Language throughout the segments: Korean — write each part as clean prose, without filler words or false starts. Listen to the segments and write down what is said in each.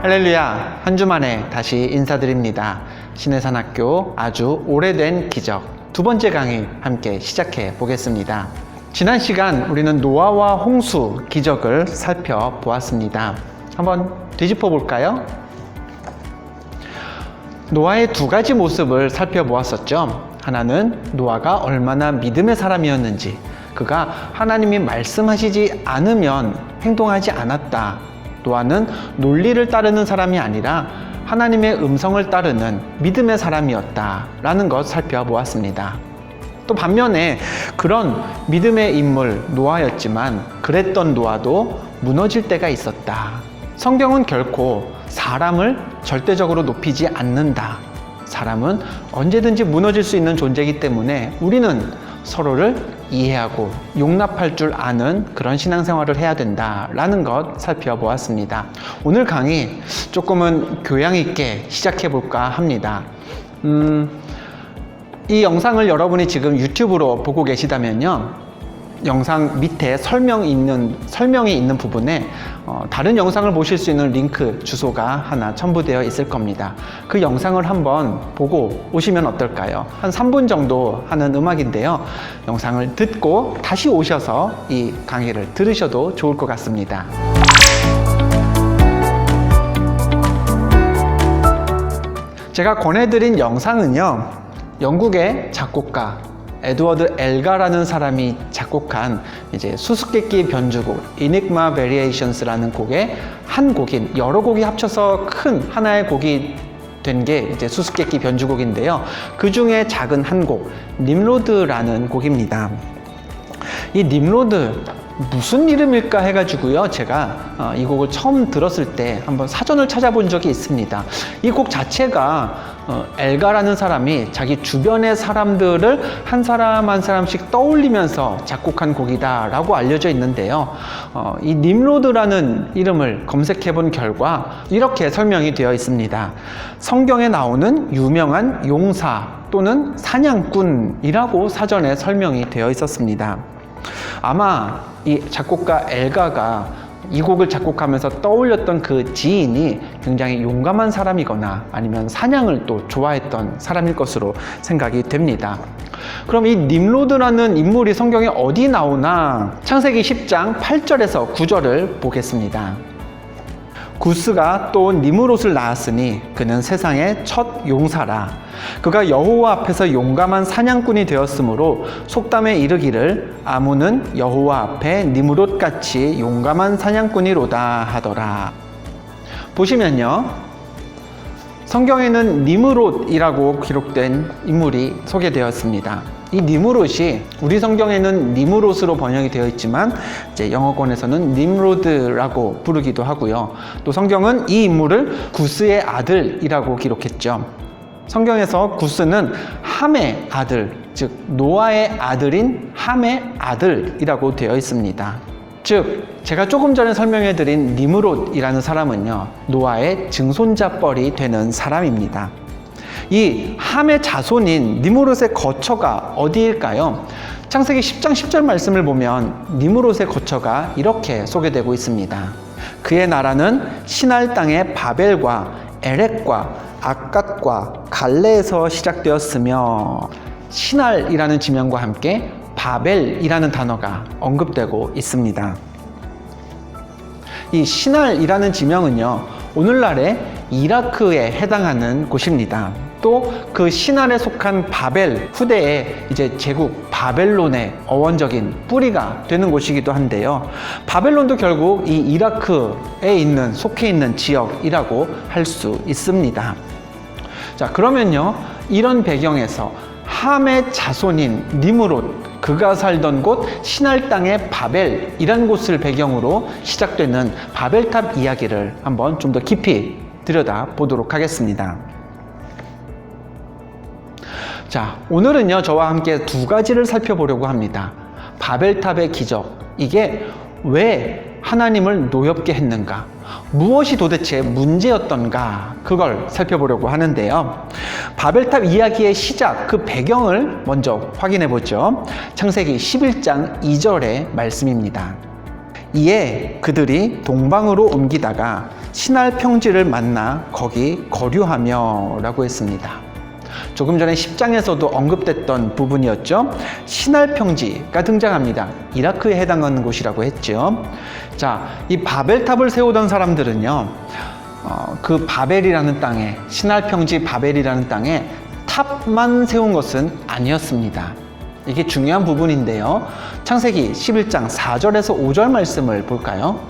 할렐루야, 한 주 만에 다시 인사드립니다. 신해산학교 아주 오래된 기적 두 번째 강의 함께 시작해 보겠습니다. 지난 시간 우리는 노아와 홍수 기적을 살펴보았습니다. 한번 뒤집어 볼까요? 노아의 두 가지 모습을 살펴보았었죠. 하나는 노아가 얼마나 믿음의 사람이었는지, 그가 하나님이 말씀하시지 않으면 행동하지 않았다. 노아는 논리를 따르는 사람이 아니라 하나님의 음성을 따르는 믿음의 사람이었다 라는 것 살펴보았습니다. 또 반면에 그런 믿음의 인물 노아였지만 그랬던 노아도 무너질 때가 있었다. 성경은 결코 사람을 절대적으로 높이지 않는다. 사람은 언제든지 무너질 수 있는 존재이기 때문에 우리는 서로를 이해하고 용납할 줄 아는 그런 신앙생활을 해야 된다라는 것 살펴보았습니다. 오늘 강의 조금은 교양 있게 시작해 볼까 합니다. 이 영상을 여러분이 지금 유튜브로 보고 계시다면요, 영상 밑에 설명이 있는 부분에 다른 영상을 보실 수 있는 링크 주소가 하나 첨부되어 있을 겁니다. 그 영상을 한번 보고 오시면 어떨까요? 한 3분 정도 하는 음악인데요. 영상을 듣고 다시 오셔서 이 강의를 들으셔도 좋을 것 같습니다. 제가 권해드린 영상은요, 영국의 작곡가 에드워드 엘가라는 사람이 작곡한 이제 수수께끼 변주곡 Enigma Variations라는 곡의 한 곡인, 여러 곡이 합쳐서 큰 하나의 곡이 된 게 이제 수수께끼 변주곡인데요. 그 중에 작은 한 곡, 님로드라는 곡입니다. 이 님로드 무슨 이름일까 해가지고요, 제가 이 곡을 처음 들었을 때 한번 사전을 찾아본 적이 있습니다. 이 곡 자체가 엘가라는 사람이 자기 주변의 사람들을 한 사람 한 사람씩 떠올리면서 작곡한 곡이다 라고 알려져 있는데요, 이 님로드라는 이름을 검색해 본 결과 이렇게 설명이 되어 있습니다. 성경에 나오는 유명한 용사 또는 사냥꾼이라고 사전에 설명이 되어 있었습니다. 아마 이 작곡가 엘가가 이 곡을 작곡하면서 떠올렸던 그 지인이 굉장히 용감한 사람이거나 아니면 사냥을 또 좋아했던 사람일 것으로 생각이 됩니다. 그럼 이 님로드라는 인물이 성경에 어디 나오나? 창세기 10장 8절에서 9절을 보겠습니다. 구스가 또 니므롯을 낳았으니 그는 세상의 첫 용사라. 그가 여호와 앞에서 용감한 사냥꾼이 되었으므로 속담에 이르기를 아문은 여호와 앞에 니므롯같이 용감한 사냥꾼이로다 하더라. 보시면요, 성경에는 니므롯이라고 기록된 인물이 소개되었습니다. 이 니므롯이 우리 성경에는 니므롯으로 번역이 되어 있지만 이제 영어권에서는 님로드라고 부르기도 하고요. 또 성경은 이 인물을 구스의 아들이라고 기록했죠. 성경에서 구스는 함의 아들, 즉 노아의 아들인 함의 아들이라고 되어 있습니다. 즉 제가 조금 전에 설명해드린 니므롯이라는 사람은요, 노아의 증손자뻘이 되는 사람입니다. 이 함의 자손인 니므롯의 거처가 어디일까요? 창세기 10장 10절 말씀을 보면 니므롯의 거처가 이렇게 소개되고 있습니다. 그의 나라는 시날 땅의 바벨과 에렉과 아갓과 갈레에서 시작되었으며, 시날이라는 지명과 함께 바벨이라는 단어가 언급되고 있습니다. 이 시날이라는 지명은요, 오늘날의 이라크에 해당하는 곳입니다. 또 그 시날에 속한 바벨 후대의 이제 제국 바벨론의 어원적인 뿌리가 되는 곳이기도 한데요, 바벨론도 결국 이 이라크에 속해 있는 지역이라고 할 수 있습니다. 자, 그러면요, 이런 배경에서 함의 자손인 니므롯, 그가 살던 곳 시날 땅의 바벨이란 곳을 배경으로 시작되는 바벨탑 이야기를 한번 좀 더 깊이 들여다 보도록 하겠습니다. 자, 오늘은요, 저와 함께 두 가지를 살펴보려고 합니다. 바벨탑의 기적, 이게 왜 하나님을 노엽게 했는가? 무엇이 도대체 문제였던가? 그걸 살펴보려고 하는데요. 바벨탑 이야기의 시작, 그 배경을 먼저 확인해 보죠. 창세기 11장 2절의 말씀입니다. 이에 그들이 동방으로 옮기다가 신할 평지를 만나 거기 거류하며 라고 했습니다. 조금 전에 10장에서도 언급됐던 부분이었죠. 신할 평지가 등장합니다. 이라크에 해당하는 곳이라고 했죠. 자, 이 바벨탑을 세우던 사람들은요, 그 바벨이라는 땅에, 신할 평지 바벨이라는 땅에 탑만 세운 것은 아니었습니다. 이게 중요한 부분인데요. 창세기 11장 4절에서 5절 말씀을 볼까요?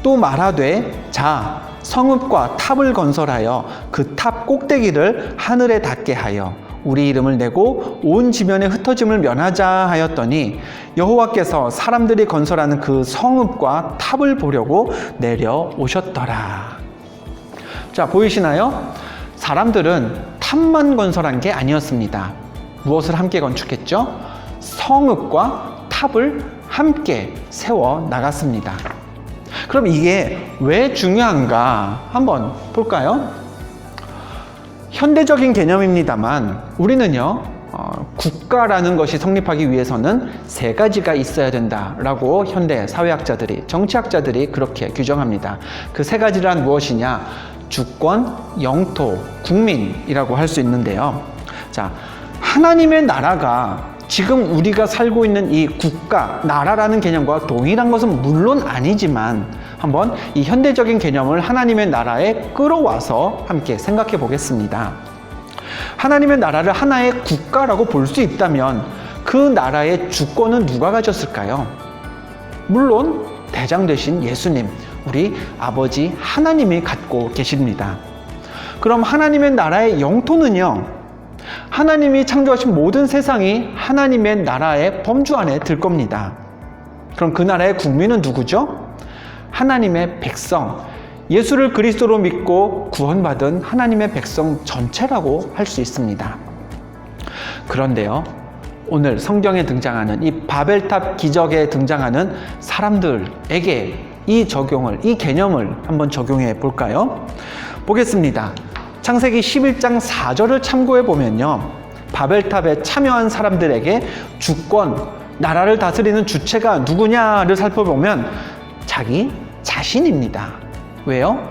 또 말하되 자 성읍과 탑을 건설하여 그 탑 꼭대기를 하늘에 닿게 하여 우리 이름을 내고 온 지면에 흩어짐을 면하자 하였더니 여호와께서 사람들이 건설하는 그 성읍과 탑을 보려고 내려오셨더라. 자, 보이시나요? 사람들은 탑만 건설한 게 아니었습니다. 무엇을 함께 건축했죠? 성읍과 탑을 함께 세워 나갔습니다. 그럼 이게 왜 중요한가 한번 볼까요? 현대적인 개념입니다만 우리는요, 국가라는 것이 성립하기 위해서는 세 가지가 있어야 된다라고 현대 사회학자들이, 정치학자들이 그렇게 규정합니다. 그 세 가지란 무엇이냐? 주권, 영토, 국민이라고 할 수 있는데요. 자, 하나님의 나라가 지금 우리가 살고 있는 이 국가, 나라라는 개념과 동일한 것은 물론 아니지만 한번 이 현대적인 개념을 하나님의 나라에 끌어와서 함께 생각해 보겠습니다. 하나님의 나라를 하나의 국가라고 볼 수 있다면 그 나라의 주권은 누가 가졌을까요? 물론 대장 되신 예수님, 우리 아버지 하나님이 갖고 계십니다. 그럼 하나님의 나라의 영토는요, 하나님이 창조하신 모든 세상이 하나님의 나라의 범주 안에 들 겁니다. 그럼 그 나라의 국민은 누구죠? 하나님의 백성, 예수를 그리스도로 믿고 구원받은 하나님의 백성 전체라고 할 수 있습니다. 그런데요, 오늘 성경에 등장하는 이 바벨탑 기적에 등장하는 사람들에게 이 개념을 한번 적용해 볼까요? 보겠습니다. 창세기 11장 4절을 참고해 보면요, 바벨탑에 참여한 사람들에게 주권, 나라를 다스리는 주체가 누구냐를 살펴보면 자기 자신입니다. 왜요?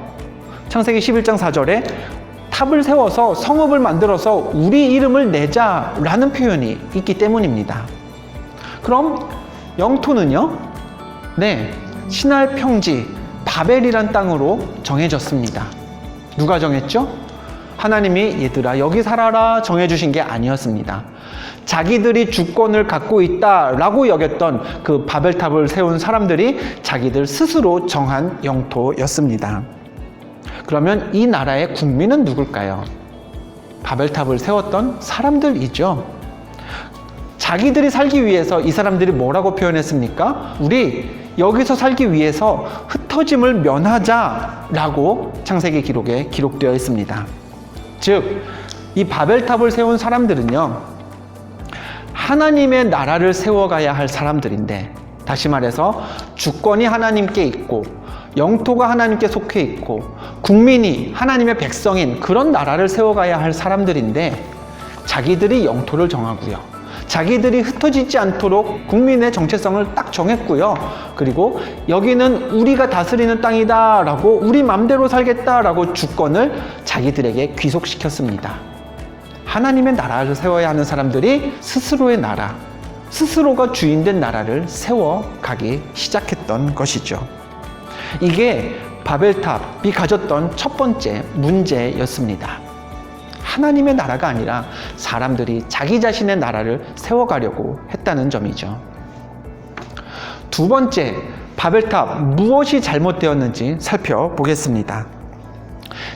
창세기 11장 4절에 탑을 세워서 성읍을 만들어서 우리 이름을 내자라는 표현이 있기 때문입니다. 그럼 영토는요? 네, 신할 평지 바벨이란 땅으로 정해졌습니다. 누가 정했죠? 하나님이 얘들아 여기 살아라 정해주신 게 아니었습니다. 자기들이 주권을 갖고 있다라고 여겼던 그 바벨탑을 세운 사람들이 자기들 스스로 정한 영토였습니다. 그러면 이 나라의 국민은 누굴까요? 바벨탑을 세웠던 사람들이죠. 자기들이 살기 위해서 이 사람들이 뭐라고 표현했습니까? 우리 여기서 살기 위해서 흩어짐을 면하자라고 창세기 기록에 기록되어 있습니다. 즉, 이 바벨탑을 세운 사람들은요, 하나님의 나라를 세워가야 할 사람들인데, 다시 말해서 주권이 하나님께 있고 영토가 하나님께 속해 있고 국민이 하나님의 백성인 그런 나라를 세워가야 할 사람들인데, 자기들이 영토를 정하고요, 자기들이 흩어지지 않도록 국민의 정체성을 딱 정했고요, 그리고 여기는 우리가 다스리는 땅이다 라고 우리 맘대로 살겠다라고 주권을 자기들에게 귀속시켰습니다. 하나님의 나라를 세워야 하는 사람들이 스스로의 나라, 스스로가 주인된 나라를 세워가기 시작했던 것이죠. 이게 바벨탑이 가졌던 첫 번째 문제였습니다. 하나님의 나라가 아니라 사람들이 자기 자신의 나라를 세워가려고 했다는 점이죠. 두 번째, 바벨탑 무엇이 잘못되었는지 살펴보겠습니다.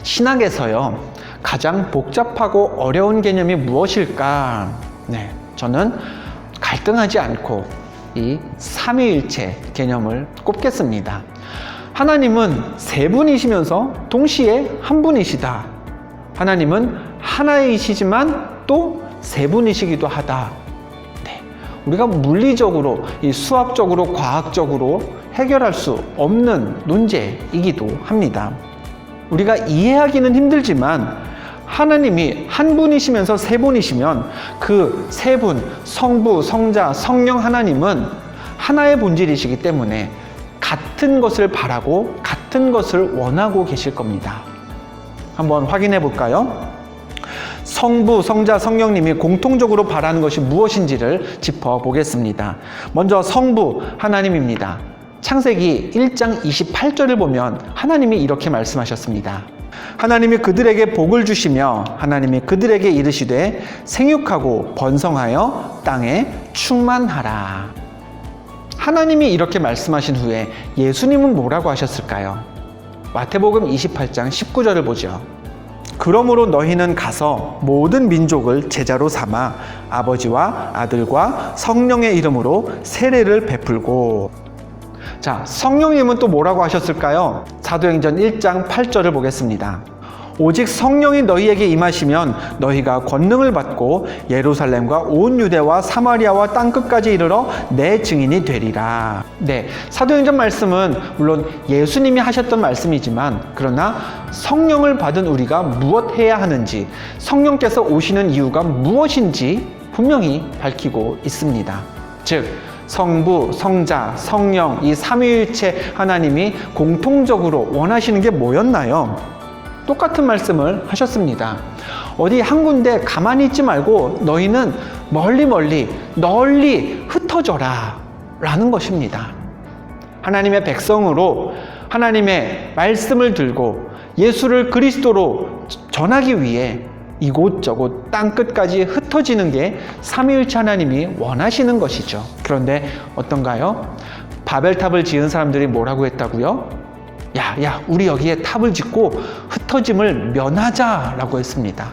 신학에서요, 가장 복잡하고 어려운 개념이 무엇일까? 네, 저는 갈등하지 않고 이 삼위일체 개념을 꼽겠습니다. 하나님은 세 분이시면서 동시에 한 분이시다. 하나님은 하나이시지만 또 세 분이시기도 하다. 네, 우리가 물리적으로, 이 수학적으로, 과학적으로 해결할 수 없는 논제이기도 합니다. 우리가 이해하기는 힘들지만 하나님이 한 분이시면서 세 분이시면 그 세 분, 성부, 성자, 성령 하나님은 하나의 본질이시기 때문에 같은 것을 바라고 같은 같은 것을 원하고 계실 겁니다. 한번 확인해 볼까요? 성부, 성자, 성령님이 공통적으로 바라는 것이 무엇인지를 짚어보겠습니다. 먼저 성부, 하나님입니다. 창세기 1장 28절을 보면 하나님이 이렇게 말씀하셨습니다. 하나님이 그들에게 복을 주시며 하나님이 그들에게 이르시되 생육하고 번성하여 땅에 충만하라. 하나님이 이렇게 말씀하신 후에 예수님은 뭐라고 하셨을까요? 마태복음 28장 19절을 보죠. 그러므로 너희는 가서 모든 민족을 제자로 삼아 아버지와 아들과 성령의 이름으로 세례를 베풀고. 자, 성령님은 또 뭐라고 하셨을까요? 사도행전 1장 8절을 보겠습니다. 오직 성령이 너희에게 임하시면 너희가 권능을 받고 예루살렘과 온 유대와 사마리아와 땅끝까지 이르러 내 증인이 되리라. 네, 사도행전 말씀은 물론 예수님이 하셨던 말씀이지만 그러나 성령을 받은 우리가 무엇 해야 하는지, 성령께서 오시는 이유가 무엇인지 분명히 밝히고 있습니다. 즉 성부, 성자, 성령 이 삼위일체 하나님이 공통적으로 원하시는 게 뭐였나요? 똑같은 말씀을 하셨습니다. 어디 한 군데 가만히 있지 말고 너희는 멀리 널리 흩어져라 라는 것입니다. 하나님의 백성으로 하나님의 말씀을 들고 예수를 그리스도로 전하기 위해 이곳저곳 땅끝까지 흩어지는 게 삼위일체 하나님이 원하시는 것이죠. 그런데 어떤가요? 바벨탑을 지은 사람들이 뭐라고 했다고요? 야, 우리 여기에 탑을 짓고 흩어짐을 면하자라고 했습니다.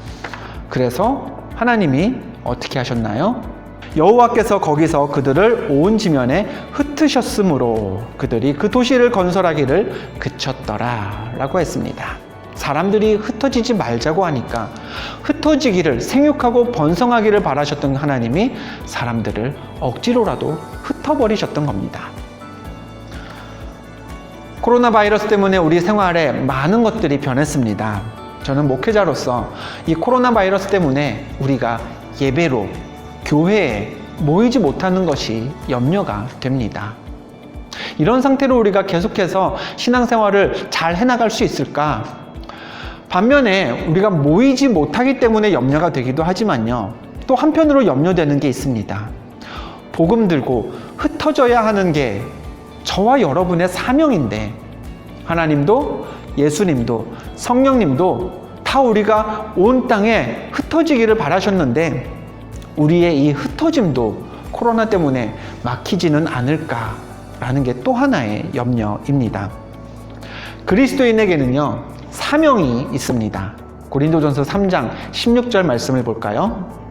그래서 하나님이 어떻게 하셨나요? 여호와께서 거기서 그들을 온 지면에 흩으셨으므로 그들이 그 도시를 건설하기를 그쳤더라 라고 했습니다. 사람들이 흩어지지 말자고 하니까 흩어지기를, 생육하고 번성하기를 바라셨던 하나님이 사람들을 억지로라도 흩어버리셨던 겁니다. 코로나 바이러스 때문에 우리 생활에 많은 것들이 변했습니다. 저는 목회자로서 이 코로나 바이러스 때문에 우리가 예배로, 교회에 모이지 못하는 것이 염려가 됩니다. 이런 상태로 우리가 계속해서 신앙생활을 잘 해나갈 수 있을까? 반면에 우리가 모이지 못하기 때문에 염려가 되기도 하지만요. 또 한편으로 염려되는 게 있습니다. 복음 들고 흩어져야 하는 게 저와 여러분의 사명인데 하나님도 예수님도 성령님도 다 우리가 온 땅에 흩어지기를 바라셨는데 우리의 이 흩어짐도 코로나 때문에 막히지는 않을까라는 게 또 하나의 염려입니다. 그리스도인에게는요 사명이 있습니다. 고린도전서 3장 16절 말씀을 볼까요?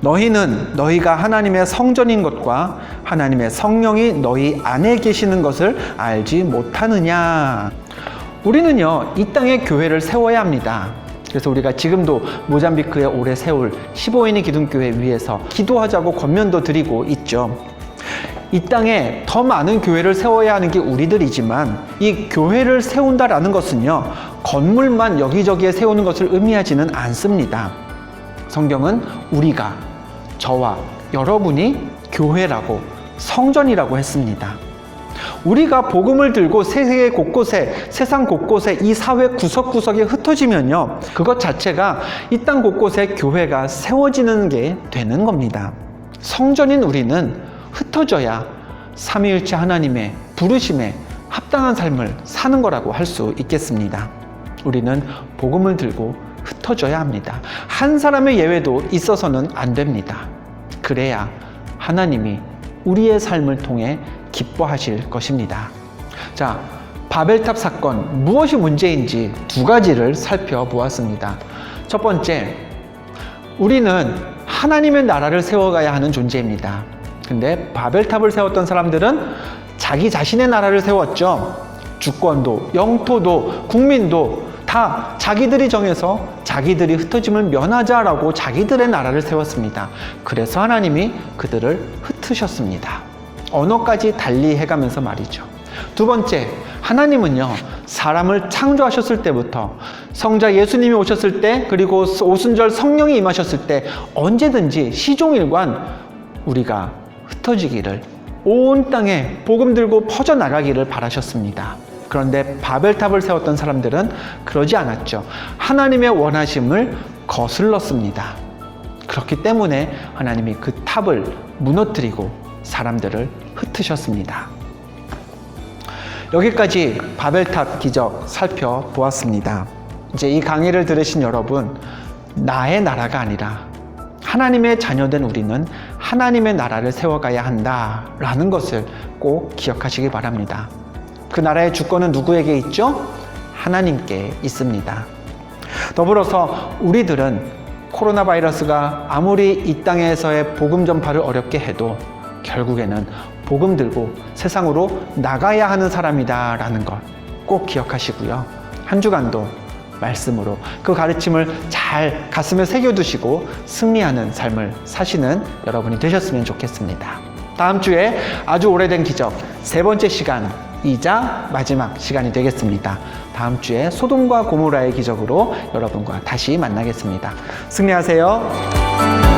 너희는 너희가 하나님의 성전인 것과 하나님의 성령이 너희 안에 계시는 것을 알지 못하느냐. 우리는요 이 땅에 교회를 세워야 합니다. 그래서 우리가 지금도 모잠비크에 오래 세울 15인의 기둥교회 위에서 기도하자고 권면도 드리고 있죠. 이 땅에 더 많은 교회를 세워야 하는 게 우리들이지만 이 교회를 세운다라는 것은요 건물만 여기저기에 세우는 것을 의미하지는 않습니다. 성경은 우리가, 저와 여러분이 교회라고, 성전이라고 했습니다. 우리가 복음을 들고 세계 곳곳에, 세상 곳곳에 이 사회 구석구석에 흩어지면요 그것 자체가 이 땅 곳곳에 교회가 세워지는 게 되는 겁니다. 성전인 우리는 흩어져야 삼위일체 하나님의 부르심에 합당한 삶을 사는 거라고 할 수 있겠습니다. 우리는 복음을 들고 흩어져야 합니다. 한 사람의 예외도 있어서는 안 됩니다. 그래야 하나님이 우리의 삶을 통해 기뻐하실 것입니다. 자, 바벨탑 사건 무엇이 문제인지 두 가지를 살펴보았습니다. 첫 번째, 우리는 하나님의 나라를 세워가야 하는 존재입니다. 근데 바벨탑을 세웠던 사람들은 자기 자신의 나라를 세웠죠. 주권도, 영토도, 국민도 다 자기들이 정해서 자기들이 흩어짐을 면하자라고 자기들의 나라를 세웠습니다. 그래서 하나님이 그들을 흩으셨습니다. 언어까지 달리 해가면서 말이죠. 두 번째, 하나님은요 사람을 창조하셨을 때부터 성자 예수님이 오셨을 때 그리고 오순절 성령이 임하셨을 때 언제든지 시종일관 우리가 흩어지기를, 온 땅에 복음 들고 퍼져나가기를 바라셨습니다. 그런데 바벨탑을 세웠던 사람들은 그러지 않았죠. 하나님의 원하심을 거슬렀습니다. 그렇기 때문에 하나님이 그 탑을 무너뜨리고 사람들을 흩으셨습니다. 여기까지 바벨탑 기적 살펴보았습니다. 이제 이 강의를 들으신 여러분, 나의 나라가 아니라 하나님의 자녀된 우리는 하나님의 나라를 세워가야 한다라는 것을 꼭 기억하시기 바랍니다. 그 나라의 주권은 누구에게 있죠? 하나님께 있습니다. 더불어서 우리들은 코로나 바이러스가 아무리 이 땅에서의 복음 전파를 어렵게 해도 결국에는 복음 들고 세상으로 나가야 하는 사람이다라는 것 꼭 기억하시고요. 한 주간도 말씀으로 그 가르침을 잘 가슴에 새겨두시고 승리하는 삶을 사시는 여러분이 되셨으면 좋겠습니다. 다음 주에 아주 오래된 기적 세 번째 시간이자 마지막 시간이 되겠습니다. 다음 주에 소돔과 고모라의 기적으로 여러분과 다시 만나겠습니다. 승리하세요.